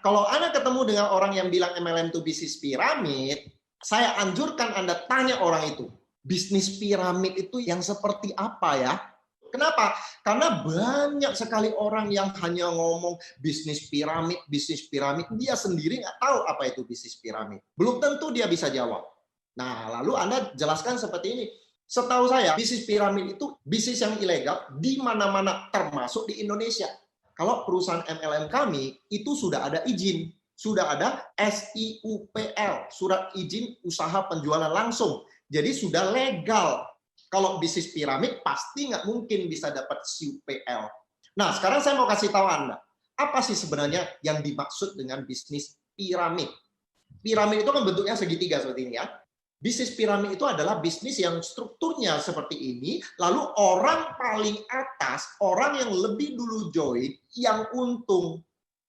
Kalau Anda ketemu dengan orang yang bilang MLM itu bisnis piramid, saya anjurkan Anda tanya orang itu, bisnis piramid itu yang seperti apa ya? Kenapa? Karena banyak sekali orang yang hanya ngomong bisnis piramid, dia sendiri nggak tahu apa itu bisnis piramid. Belum tentu dia bisa jawab. Nah, lalu Anda jelaskan seperti ini. Setahu saya, bisnis piramid itu bisnis yang ilegal di mana-mana, termasuk di Indonesia. Kalau perusahaan MLM kami, itu sudah ada izin. Sudah ada SIUPL, Surat Izin Usaha Penjualan Langsung. Jadi sudah legal. Kalau bisnis piramid, pasti nggak mungkin bisa dapat SIUPL. Nah, sekarang saya mau kasih tahu Anda, apa sih sebenarnya yang dimaksud dengan bisnis piramid? Piramid itu kan bentuknya segitiga seperti ini ya. Bisnis piramid itu adalah bisnis yang strukturnya seperti ini, lalu orang paling atas, orang yang lebih dulu join, yang untung,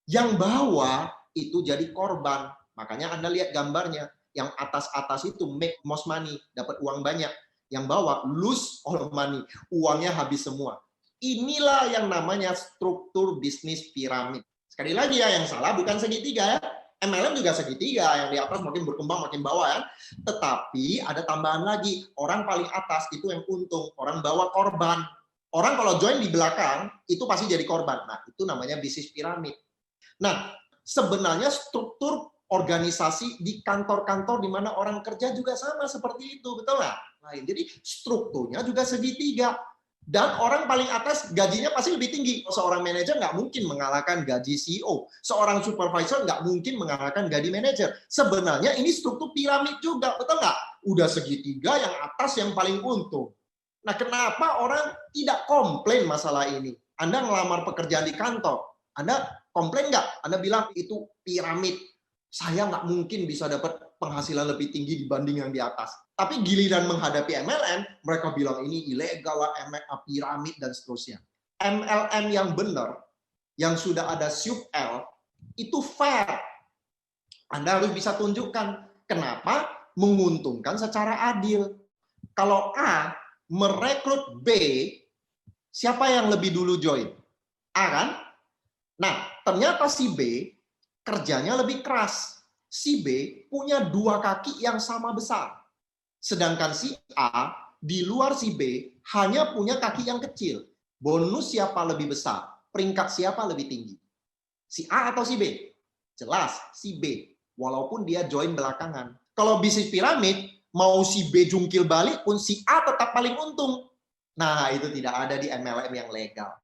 yang bawah itu jadi korban. Makanya Anda lihat gambarnya, yang atas-atas itu make most money, dapat uang banyak, yang bawah lose all money, uangnya habis semua. Inilah yang namanya struktur bisnis piramid. Sekali lagi ya, yang salah bukan segitiga ya. MLM juga segitiga, yang di atas makin berkembang makin bawah ya. Tetapi ada tambahan lagi, orang paling atas itu yang untung, orang bawah korban. Orang kalau join di belakang itu pasti jadi korban. Nah, itu namanya bisnis piramid. Nah, sebenarnya struktur organisasi di kantor-kantor di mana orang kerja juga sama seperti itu, betul nggak? Nah, jadi strukturnya juga segitiga. Dan orang paling atas gajinya pasti lebih tinggi. Seorang manajer nggak mungkin mengalahkan gaji CEO. Seorang supervisor nggak mungkin mengalahkan gaji manajer. Sebenarnya ini struktur piramid juga, betul nggak? Udah segitiga, yang atas yang paling untung. Nah, kenapa orang tidak komplain masalah ini? Anda ngelamar pekerjaan di kantor, Anda komplain nggak? Anda bilang itu piramid. Saya nggak mungkin bisa dapat penghasilan lebih tinggi dibanding yang di atas. Tapi giliran menghadapi MLM, mereka bilang ini ilegal lah, piramid, dan seterusnya. MLM yang benar, yang sudah ada SIUPL, itu fair. Anda harus bisa tunjukkan kenapa menguntungkan secara adil. Kalau A merekrut B, siapa yang lebih dulu join? A kan? Nah, ternyata si B kerjanya lebih keras. Si B punya dua kaki yang sama besar. Sedangkan si A di luar si B hanya punya kaki yang kecil. Bonus siapa lebih besar? Peringkat siapa lebih tinggi? Si A atau si B? Jelas si B. Walaupun dia join belakangan. Kalau bisnis piramid, mau si B jungkil balik pun si A tetap paling untung. Nah, itu tidak ada di MLM yang legal.